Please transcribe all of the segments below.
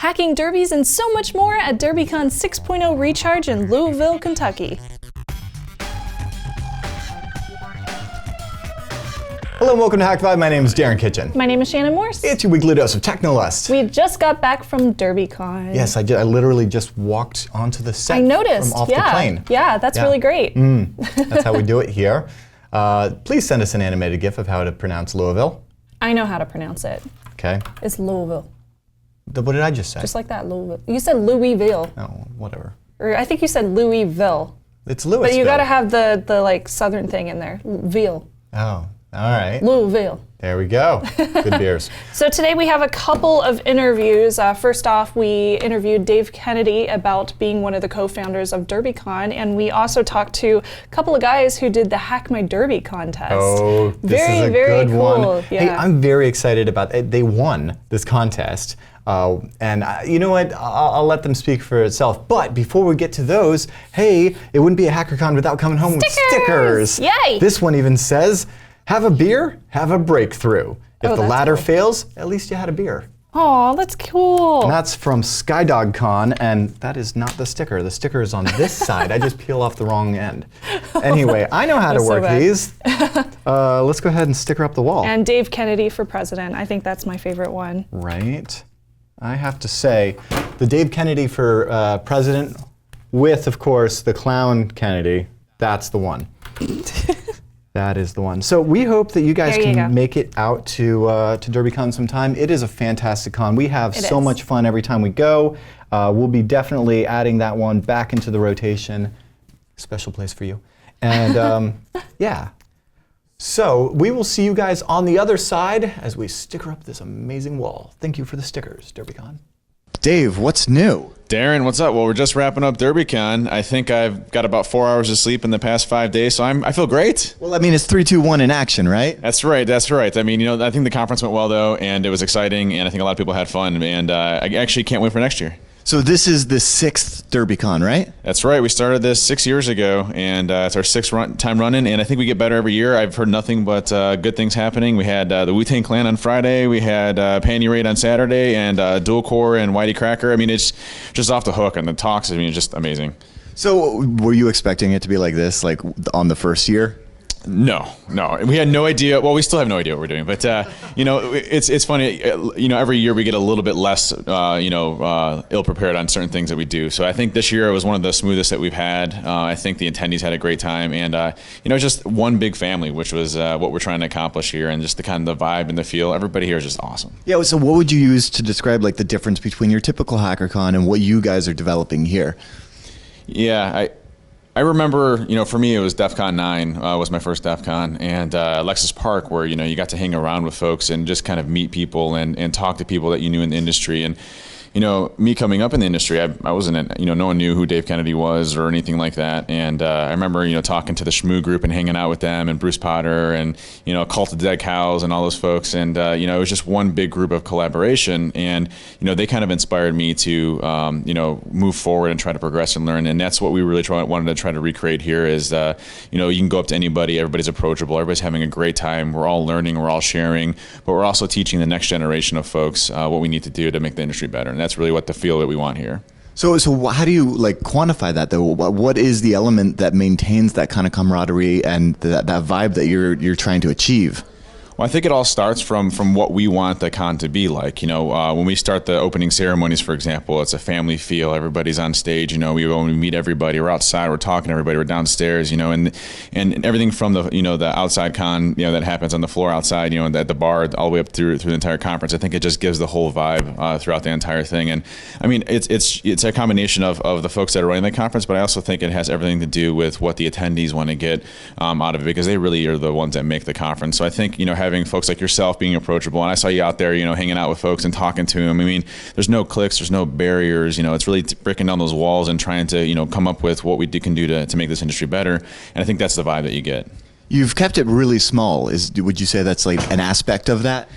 hacking derbies, and so much more at DerbyCon 6.0 Recharge in Louisville, Kentucky. Hello and welcome to Hak5. My name is Darren Kitchen. My name is Shannon Morse. It's your weekly dose of Technolust. We just got back from DerbyCon. Yes, I literally just walked onto the set. I noticed, from off the plane. Yeah, that's really great. That's how we do it here. Please send us an animated GIF of how to pronounce Louisville. I know how to pronounce it. Okay. It's Louisville. What did I just say? Just like that, Louisville. You said Louisville. Oh, whatever. Or I think you said Louisville. It's Louisville. But you gotta have the like southern thing in there. Ville. Oh, all right. Louisville. There we go. Good beers. So today we have a couple of interviews. First off, we interviewed Dave Kennedy about being one of the co-founders of DerbyCon, and we also talked to a couple of guys who did the Hack My Derby contest. Oh, this is a very good cool. one. Yeah. Hey, I'm very excited about it. They won this contest. And you know what? I'll let them speak for itself. But before we get to those, hey, it wouldn't be a HackerCon without coming home with stickers. Yay! This one even says, have a beer, have a breakthrough. If the latter cool. fails, at least you had a beer. Oh, that's cool. And that's from SkydogCon, and that is not the sticker. The sticker is on this side. I just peel off the wrong end. Anyway, I know how to work these. Let's go ahead and sticker up the wall. And Dave Kennedy for president. I think that's my favorite one. Right. I have to say, the Dave Kennedy for president with, of course, the clown Kennedy, that's the one. That is the one. So we hope that you guys can make it out to DerbyCon sometime. It is a fantastic con. We have so much fun every time we go. We'll be definitely adding that one back into the rotation. Special place for you. And yeah. So we will see you guys on the other side as we sticker up this amazing wall. Thank you for the stickers, DerbyCon. Dave, what's new? Darren, what's up? Well, we're just wrapping up DerbyCon. I think I've got about 4 hours of sleep in the past 5 days, so I feel great. Well, I mean, it's 3, 2, 1 in action, right? That's right. That's right. I mean, you know, I think the conference went well though, and it was exciting, and I think a lot of people had fun, and I actually can't wait for next year. So this is the 6th DerbyCon, right? That's right. We started this 6 years ago, and it's our 6th time running, and I think we get better every year. I've heard nothing but good things happening. We had the Wu-Tang Clan on Friday, we had Panty Raid on Saturday, and Dual Core and Whitey Cracker. I mean, it's just off the hook, and the talks, I mean, it's just amazing. So were you expecting it to be like this, like on the first year? No, we had no idea. Well, we still have no idea what we're doing, but you know, it's funny. You know, every year we get a little bit less, ill prepared on certain things that we do. So I think this year it was one of the smoothest that we've had. I think the attendees had a great time, and you know, just one big family, which was what we're trying to accomplish here, and just the kind of the vibe and the feel. Everybody here is just awesome. Yeah. So what would you use to describe like the difference between your typical HackerCon and what you guys are developing here? Yeah, I remember, you know, for me it was DEF CON 9 was my first DEF CON, and Lexus Park, where, you know, you got to hang around with folks and just kind of meet people and talk to people that you knew in the industry. And you know, me coming up in the industry, I wasn't, you know, no one knew who Dave Kennedy was or anything like that. And I remember, you know, talking to the Shmoo group and hanging out with them, and Bruce Potter, and, you know, Cult of Dead Cows and all those folks. And, you know, it was just one big group of collaboration. And, you know, they kind of inspired me to, you know, move forward and try to progress and learn. And that's what we really wanted to try to recreate here is, you know, you can go up to anybody, everybody's approachable, everybody's having a great time. We're all learning, we're all sharing, but we're also teaching the next generation of folks what we need to do to make the industry better. And that's really what the feel that we want here. So how do you like quantify that though? What is the element that maintains that kind of camaraderie and that vibe that you're trying to achieve? Well, I think it all starts from what we want the con to be like. You know, when we start the opening ceremonies, for example, it's a family feel. Everybody's on stage. You know, we go and we meet everybody. We're outside. We're talking to everybody. We're downstairs. You know, and everything from the, you know, the outside con, you know, that happens on the floor outside. You know, at the bar, all the way up through the entire conference. I think it just gives the whole vibe throughout the entire thing. And I mean, it's a combination of the folks that are running the conference, but I also think it has everything to do with what the attendees want to get out of it, because they really are the ones that make the conference. So I think, you know, having folks like yourself being approachable, and I saw you out there, you know, hanging out with folks and talking to them. I mean, there's no cliques, there's no barriers. You know, it's really breaking down those walls and trying to, you know, come up with what we can do to make this industry better. And I think that's the vibe that you get. You've kept it really small. Would you say that's like an aspect of that?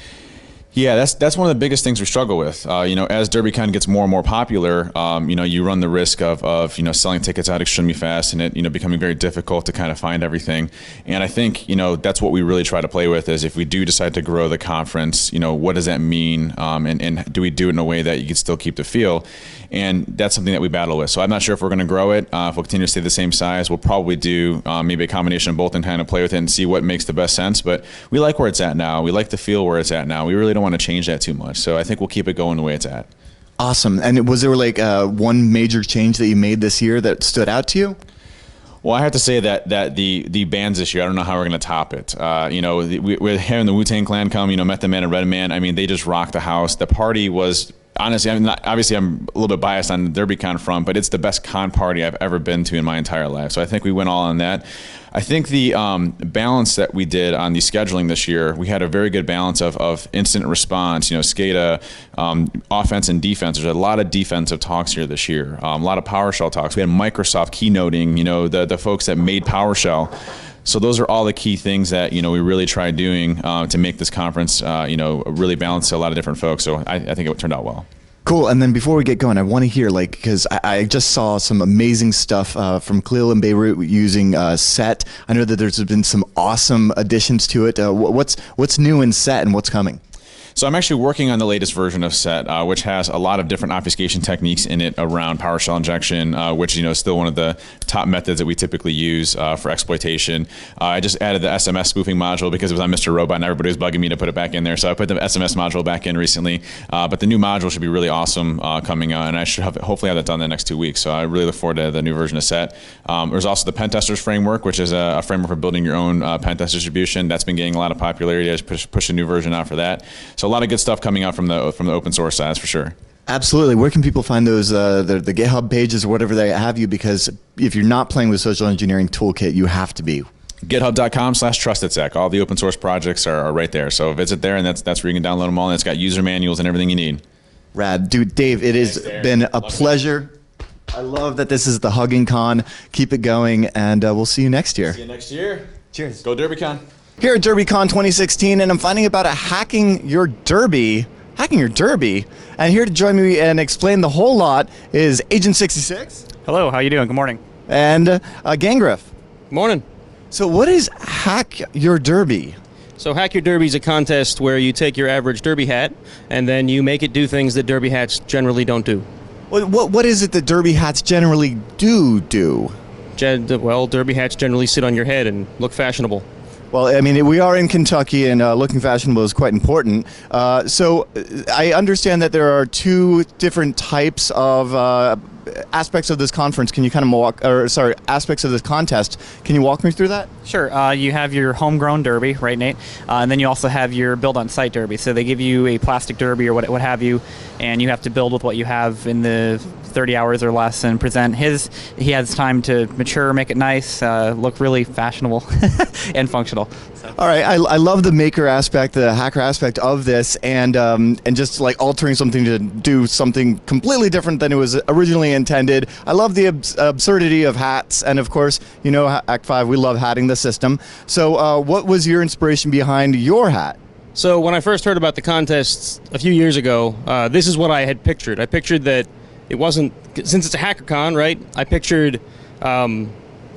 Yeah, that's one of the biggest things we struggle with. As DerbyCon gets more and more popular, you run the risk of selling tickets out extremely fast and it becoming very difficult to kind of find everything. And I think that's what we really try to play with is if we do decide to grow the conference, what does that mean? And do we do it in a way that you can still keep the feel? And that's something that we battle with. So I'm not sure if we're going to grow it. If we'll continue to stay the same size, we'll probably do maybe a combination of both and kind of play with it and see what makes the best sense. But we like where it's at now. We like the feel where it's at now. We really don't want to change that too much. So I think we'll keep it going the way it's at. Awesome. And was there like one major change that you made this year that stood out to you? Well, I have to say that the bands this year, I don't know how we're going to top it. We're having the Wu-Tang Clan come, Method Man and Redman. I mean, they just rocked the house. The party was, honestly, obviously I'm a little bit biased on the DerbyCon front, but it's the best con party I've ever been to in my entire life. So I think we went all on that. I think the balance that we did on the scheduling this year, we had a very good balance of incident response, SCADA, offense and defense. There's a lot of defensive talks here this year, a lot of PowerShell talks. We had Microsoft keynoting, the folks that made PowerShell. So those are all the key things that we really tried doing to make this conference really balanced to a lot of different folks. So I think it turned out well. Cool. And then before we get going, I want to hear, because I just saw some amazing stuff from Khalil and Beirut using Set. I know that there's been some awesome additions to it. What's new in Set and what's coming? So I'm actually working on the latest version of Set, which has a lot of different obfuscation techniques in it around PowerShell injection, which is still one of the top methods that we typically use for exploitation. I just added the SMS spoofing module because it was on Mr. Robot and everybody was bugging me to put it back in there. So I put the SMS module back in recently. But the new module should be really awesome coming out, and I should hopefully have that done in the next 2 weeks. So I really look forward to the new version of Set. There's also the Pentesters framework, which is a framework for building your own pentest distribution. That's been gaining a lot of popularity. I just push a new version out for that. So a lot of good stuff coming out from the open source side, for sure. Absolutely. Where can people find those, the GitHub pages or whatever they have you? Because if you're not playing with Social Engineering Toolkit, you have to be. GitHub.com/TrustedSec. All the open source projects are right there. So visit there, and that's where you can download them all. And it's got user manuals and everything you need. Rad. Dude, Dave, it has been a pleasure. I love that this is the Hugging Con. Keep it going, and we'll see you next year. See you next year. Cheers. Go DerbyCon. Here at DerbyCon 2016, and I'm finding about hacking your Derby. And here to join me and explain the whole lot is AgentSixty6. Hello, how you doing? Good morning. And Gangrif. Morning. So what is Hack Your Derby? So Hack Your Derby is a contest where you take your average derby hat and then you make it do things that derby hats generally don't do. What is it that derby hats generally do? Well, derby hats generally sit on your head and look fashionable. Well, I mean, we are in Kentucky, and looking fashionable is quite important. So I understand that there are two different types of aspects of this conference. Can you kind of aspects of this contest. Can you walk me through that? Sure. You have your homegrown derby, right, Nate? And then you also have your build-on-site derby. So they give you a plastic derby or what have you, and you have to build with what you have in the 30 hours or less and present his. He has time to mature, make it nice, look really fashionable and functional. So. All right, I love the maker aspect, the hacker aspect of this, and just like altering something to do something completely different than it was originally intended. I love the absurdity of hats, and of course, Hak5, we love hatting the system. So what was your inspiration behind your hat? So when I first heard about the contests a few years ago, this is what I had pictured. I pictured that it wasn't, since it's a HackerCon, right? I pictured a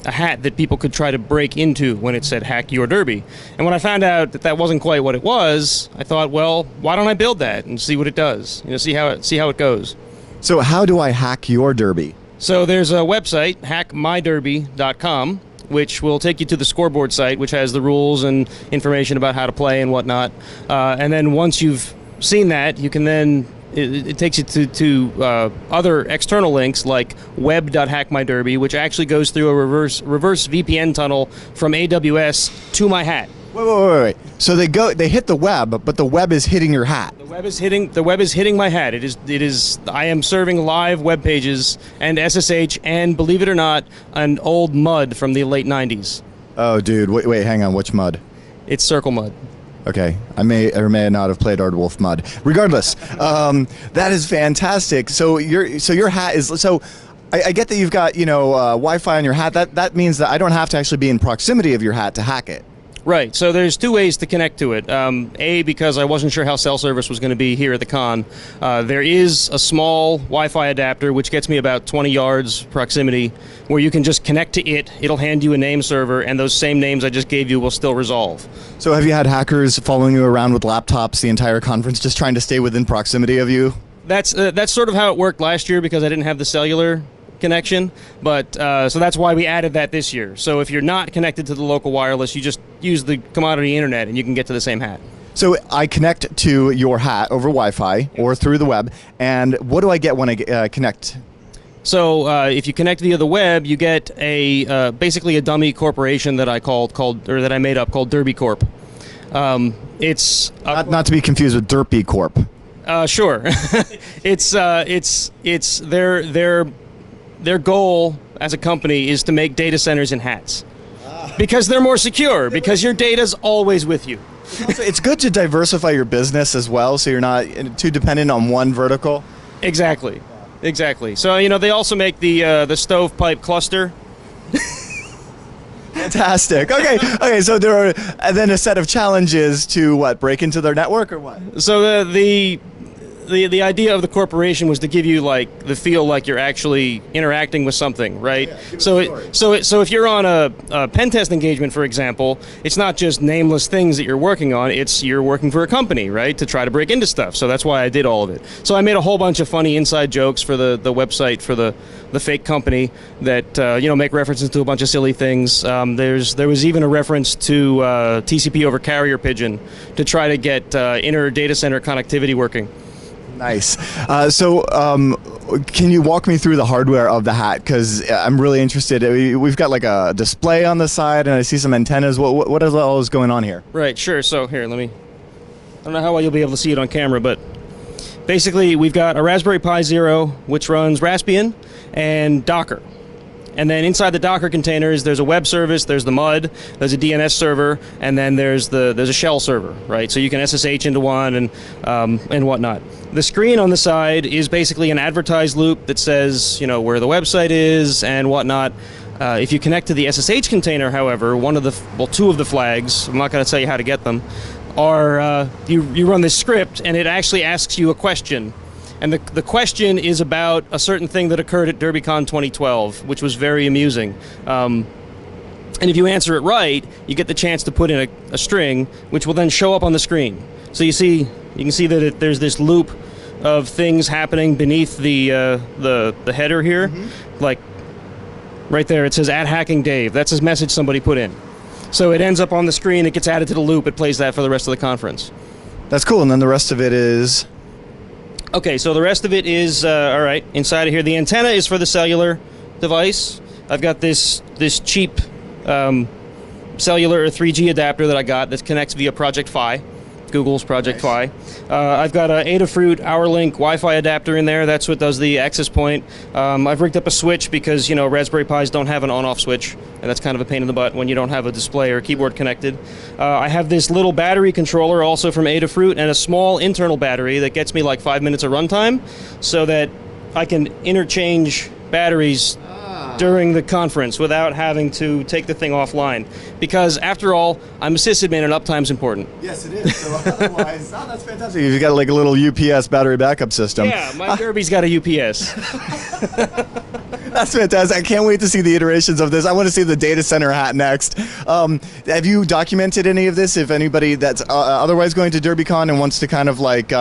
hat that people could try to break into when it said Hack Your Derby. And when I found out that that wasn't quite what it was, I thought, well, why don't I build that and see what it does? See how it goes. So how do I hack your derby? So there's a website, hackmyderby.com, which will take you to the scoreboard site, which has the rules and information about how to play and whatnot. And then once you've seen that, you can then it takes you to other external links like web.hackmyderby, which actually goes through a reverse VPN tunnel from AWS to my hat. Wait. So they hit the web, but the web is hitting your hat. The web is hitting my hat. It is I am serving live web pages and SSH and, believe it or not, an old MUD from the late 90s. Oh, dude, wait, hang on, which MUD? It's Circle MUD. Okay, I may or may not have played Ardwolf Mud. Regardless, that is fantastic. So your hat is so. I get that you've got Wi-Fi on your hat. That means that I don't have to actually be in proximity of your hat to hack it. Right, so there's two ways to connect to it. A, because I wasn't sure how cell service was going to be here at the con. There is a small Wi-Fi adapter which gets me about 20 yards proximity where you can just connect to it. It'll hand you a name server, and those same names I just gave you will still resolve. So have you had hackers following you around with laptops the entire conference, just trying to stay within proximity of you? That's sort of how it worked last year because I didn't have the cellular connection, but so that's why we added that this year. So if you're not connected to the local wireless, you just use the commodity internet and you can get to the same hat. So I connect to your hat over Wi-Fi or through the web, and what do I get when I connect? So if you connect via the web, you get a basically a dummy corporation that I made up called DerbyCorp. It's Not to be confused with Derpy Corp. Sure. it's their goal as a company is to make data centers in hats. Because they're more secure, because your data's always with you. It's good to diversify your business as well, so you're not too dependent on one vertical. Exactly. So, they also make the stovepipe cluster. Fantastic. Okay. So there are then a set of challenges to break into their network or what? So the idea of the corporation was to give you like the feel like you're actually interacting with something, right? So if you're on a pentest engagement, for example, it's not just nameless things that you're working on. It's you're working for a company, right, to try to break into stuff. So that's why I did all of it. So I made a whole bunch of funny inside jokes for the website for the fake company that make references to a bunch of silly things. There was even a reference to TCP over carrier pigeon to try to get inner data center connectivity working. Nice. So can you walk me through the hardware of the hat? Because I'm really interested. We've got like a display on the side, and I see some antennas. What is all going on here? Right, sure. So here, I don't know how well you'll be able to see it on camera, but basically we've got a Raspberry Pi Zero, which runs Raspbian and Docker. And then inside the Docker containers, there's a web service, there's the MUD, there's a DNS server, and then there's a shell server, right? So you can SSH into one and whatnot. The screen on the side is basically an advertised loop that says, where the website is and whatnot. If you connect to the SSH container, however, two of the flags, I'm not going to tell you how to get them, are you run this script and it actually asks you a question. And the question is about a certain thing that occurred at DerbyCon 2012, which was very amusing. And if you answer it right, you get the chance to put in a string, which will then show up on the screen. So you can see that there's this loop of things happening beneath the header here. Mm-hmm. Like right there, it says @HackingDave. That's his message somebody put in. So it ends up on the screen, it gets added to the loop, it plays that for the rest of the conference. That's cool, and then the rest of it is... Okay, so the rest of it is, all right, inside of here. The antenna is for the cellular device. I've got this cheap cellular 3G adapter that I got that connects via Project Fi, Google's Project Fi. I've got a Adafruit Hourlink Wi-Fi adapter in there. That's what does the access point. I've rigged up a switch because, Raspberry Pis don't have an on-off switch, and that's kind of a pain in the butt when you don't have a display or keyboard connected. I have this little battery controller also from Adafruit and a small internal battery that gets me like 5 minutes of runtime so that I can interchange batteries during the conference without having to take the thing offline. Because after all, I'm a sysadmin and uptime's important. Yes, it is. So otherwise, that's fantastic. You've got like a little UPS battery backup system. Yeah, my Derby's got a UPS. That's fantastic. I can't wait to see the iterations of this. I want to see the data center hat next. Have you documented any of this? If anybody that's otherwise going to DerbyCon and wants to kind of like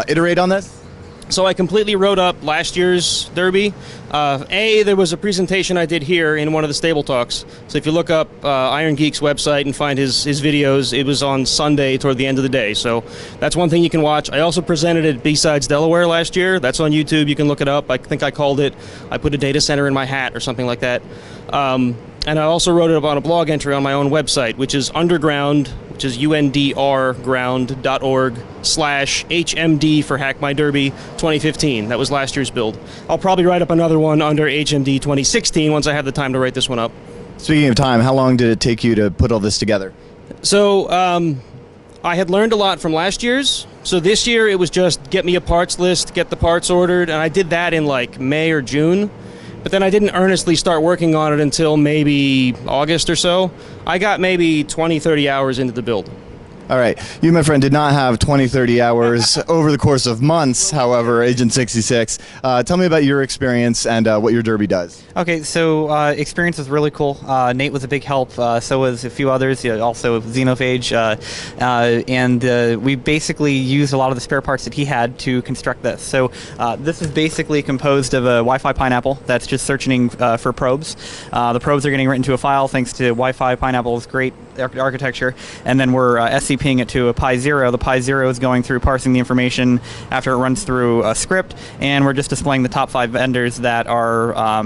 iterate on this? So I completely wrote up last year's Derby. There was a presentation I did here in one of the stable talks. So if you look up Iron Geek's website and find his videos, it was on Sunday toward the end of the day. So that's one thing you can watch. I also presented at B-Sides Delaware last year. That's on YouTube. You can look it up. I think I called it, I put a data center in my hat or something like that. And I also wrote it up on a blog entry on my own website, which is underground, which is UNDRground.org/HMD for Hack My Derby 2015. That was last year's build. I'll probably write up another one under HMD 2016 once I have the time to write this one up. Speaking of time, how long did it take you to put all this together? So I had learned a lot from last year's. So this year it was just get me a parts list, get the parts ordered, and I did that in like May or June. but then I didn't earnestly start working on it until maybe August or so. I got maybe 20, 30 hours into the build. All right. You, my friend, did not have 20, 30 hours over the course of months, however, Agent66. Tell me about your experience and what your Derby does. Okay, so experience was really cool. Nate was a big help. So was a few others, also Xenophage. And we basically used a lot of the spare parts that he had to construct this. So this is basically composed of a Wi-Fi pineapple that's just searching for probes. The probes are getting written to a file thanks to Wi-Fi pineapple's great architecture. And then we're SCPing it to a Pi0. The Pi0 is going through parsing the information after it runs through a script. And we're just displaying the top 5 vendors that are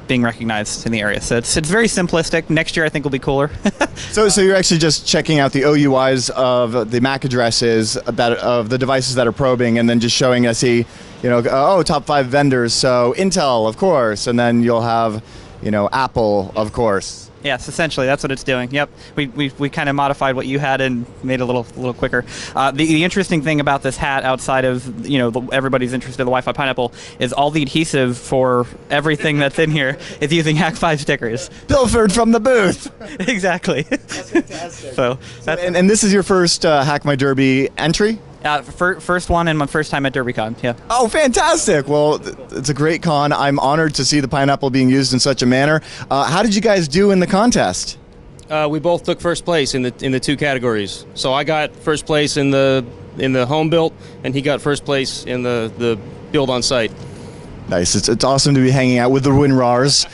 being recognized in the area. So it's very simplistic. Next year I think will be cooler. So you're actually just checking out the OUIs of the MAC addresses of the devices that are probing, and then just showing SE, top 5 vendors. So Intel, of course, and then you'll have, Apple, of course. Yes, essentially, that's what it's doing. Yep, we kind of modified what you had and made it a little quicker. The interesting thing about this hat, outside of everybody's interested in the Wi-Fi pineapple, is all the adhesive for everything that's in here is using Hak5 stickers. Pilfered from the booth. Exactly. That's fantastic. So, and this is your first Hack My Derby entry? First one and my first time at DerbyCon, yeah. Oh, fantastic. Well, it's a great con. I'm honored to see the pineapple being used in such a manner. How did you guys do in the contest? We both took first place in the 2 categories. So I got first place in the home built, and he got first place in the build on site. Nice. It's awesome to be hanging out with the WinRARs.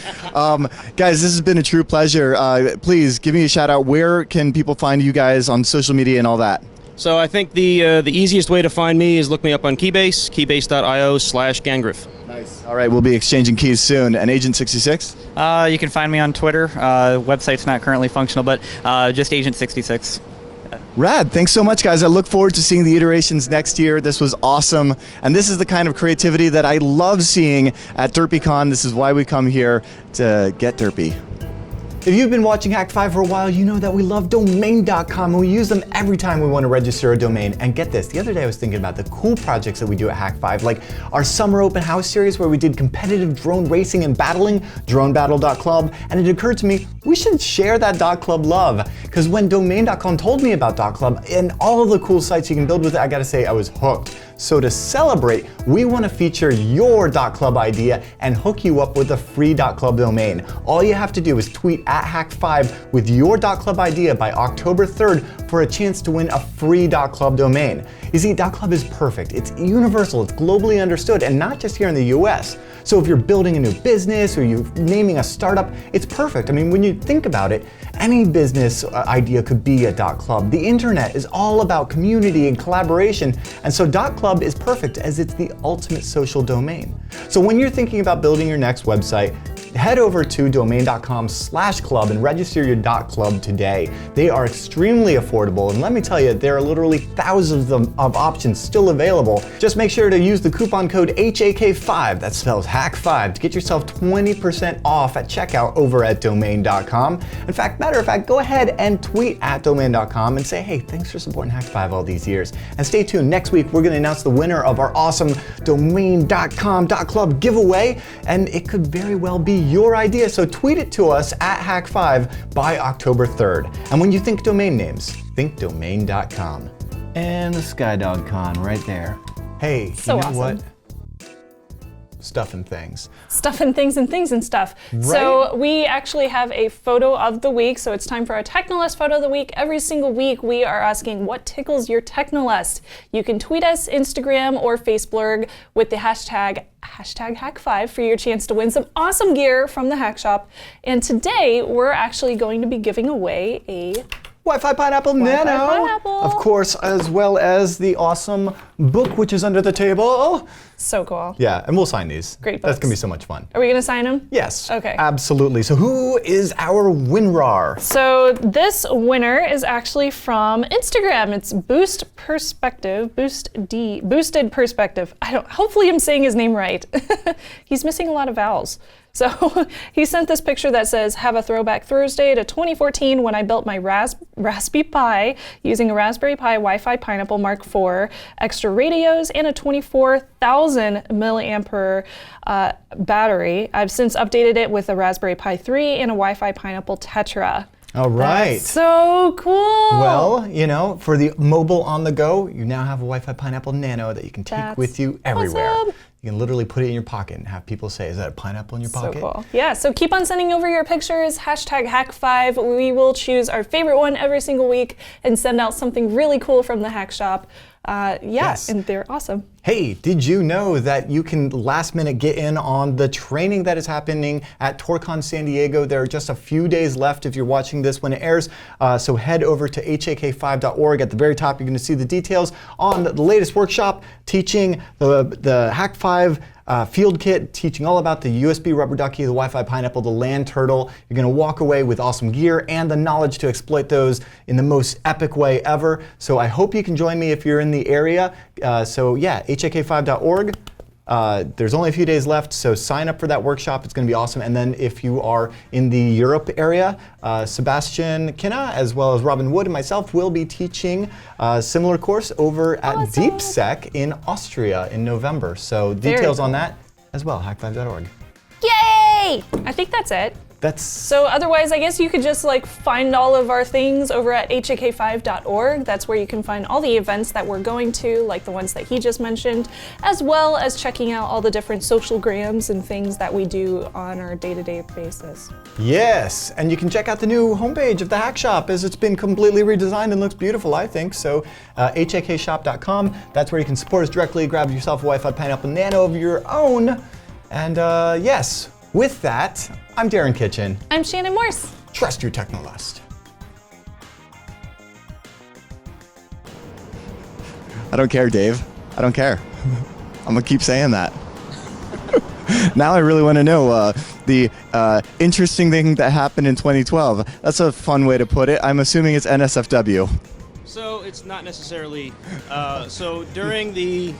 Guys, this has been a true pleasure. Please give me a shout out. Where can people find you guys on social media and all that? So I think the easiest way to find me is look me up on Keybase, keybase.io/Gangrif. Nice. All right, we'll be exchanging keys soon. And Agent66? You can find me on Twitter. Website's not currently functional, but just Agent66. Rad. Thanks so much, guys. I look forward to seeing the iterations next year. This was awesome. And this is the kind of creativity that I love seeing at DerbyCon. This is why we come here to get derpy. If you've been watching Hak5 for a while, you know that we love Domain.com, and we use them every time we want to register a domain. And get this, the other day I was thinking about the cool projects that we do at Hak5, like our summer open house series where we did competitive drone racing and battling, dronebattle.club, and it occurred to me, we should share that .club love. Because when Domain.com told me about .club and all of the cool sites you can build with it, I gotta say, I was hooked. So to celebrate, we want to feature your .club idea and hook you up with a free .club domain. All you have to do is tweet at Hak5 with your .club idea by October 3rd for a chance to win a free .club domain. You see, .club is perfect. It's universal, it's globally understood, and not just here in the US. So if you're building a new business or you're naming a startup, it's perfect. I mean, when you think about it, any business idea could be a .club. The internet is all about community and collaboration, and so .club is perfect as it's the ultimate social domain. So when you're thinking about building your next website, head over to domain.com/club and register your .club today. They are extremely affordable, and let me tell you, there are literally thousands of options still available. Just make sure to use the coupon code HAK5, that spells Hak5, to get yourself 20% off at checkout over at domain.com. In fact, matter of fact, go ahead and tweet at domain.com and say, hey, thanks for supporting Hak5 all these years. And stay tuned, next week we're gonna announce the winner of our awesome domain.com.club giveaway, and it could very well be your idea, so tweet it to us at Hak5 by October 3rd. And when you think domain names, think domain.com. And the SkyDogCon right there. Hey, So you know awesome. what? Stuff and things. Stuff and things and things and stuff. Right. So we actually have a photo of the week. So it's time for our Technolust photo of the week. Every single week we are asking what tickles your Technolust. You can tweet us, Instagram, or Facebook with the hashtag Hak5 for your chance to win some awesome gear from the Hack Shop. And today we're actually going to be giving away a Wi-Fi Pineapple Wi-Fi Nano, Pineapple. of course, as well as the awesome book which is under the table. So cool. Yeah, and we'll sign these. Great That's books. gonna be so much fun. Are we gonna sign them? Yes. Okay. Absolutely. So who is our WinRAR? So this winner is actually from Instagram. It's Boosted Perspective. Hopefully I'm saying his name right. He's missing a lot of vowels. So he sent this picture that says, have a throwback Thursday to 2014 when I built my Raspberry Pi using a Raspberry Pi Wi-Fi Pineapple Mark IV extra transistor radios, and a 24,000 milliampere battery. I've since updated it with a Raspberry Pi 3 and a Wi-Fi Pineapple Tetra. All right. That's so cool. Well, you know, for the mobile on the go, you now have a Wi-Fi Pineapple Nano that you can take with you everywhere. Awesome. You can literally put it in your pocket and have people say, is that a pineapple in your pocket? So cool. Yeah, so keep on sending over your pictures, hashtag Hak5. We will choose our favorite one every single week and send out something really cool from the Hack Shop. Yes. And they're awesome. Hey, did you know that you can last minute get in on the training that is happening at TorCon San Diego? There are just a few days left if you're watching this when it airs. So head over to hak5.org. At the very top, you're going to see the details on the latest workshop teaching the Hak5 field kit, teaching all about the USB rubber ducky, the Wi-Fi Pineapple, the land turtle. You're going to walk away with awesome gear and the knowledge to exploit those in the most epic way ever. So I hope you can join me if you're in the area. So yeah, hak5.org. There's only a few days left, so sign up for that workshop. It's going to be awesome. And then if you are in the Europe area, Sebastian Kinna, as well as Robin Wood and myself will be teaching a similar course over at DeepSec in Austria in November. So details on that as well, hak5.org. Yay! I think that's it. So otherwise, I guess you could just like find all of our things over at hak5.org. That's where you can find all the events that we're going to, like the ones that he just mentioned, as well as checking out all the different social grams and things that we do on our day-to-day basis. Yes, and you can check out the new homepage of the Hack Shop as it's been completely redesigned and looks beautiful, I think. So hakshop.com, that's where you can support us directly, grab yourself a Wi-Fi Pineapple Nano of your own. And yes, with that, I'm Darren Kitchen. I'm Shannon Morse. Trust your technolust. I don't care, Dave. I don't care. I'm gonna keep saying that. Now I really want to know the interesting thing that happened in 2012. That's a fun way to put it. I'm assuming it's NSFW. So it's not necessarily. So during the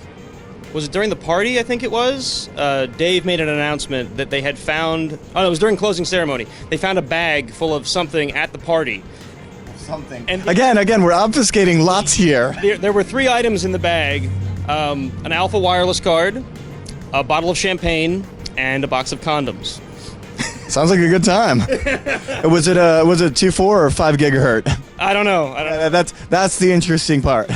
party? I think it was. Dave made an announcement that they had found. Oh, it was during closing ceremony. They found a bag full of something at the party. Something. And again, we're obfuscating lots here. There were 3 items in the bag: an Alpha wireless card, a bottle of champagne, and a box of condoms. Sounds like a good time. Was it 2.4 or 5 gigahertz? I don't know. That's the interesting part.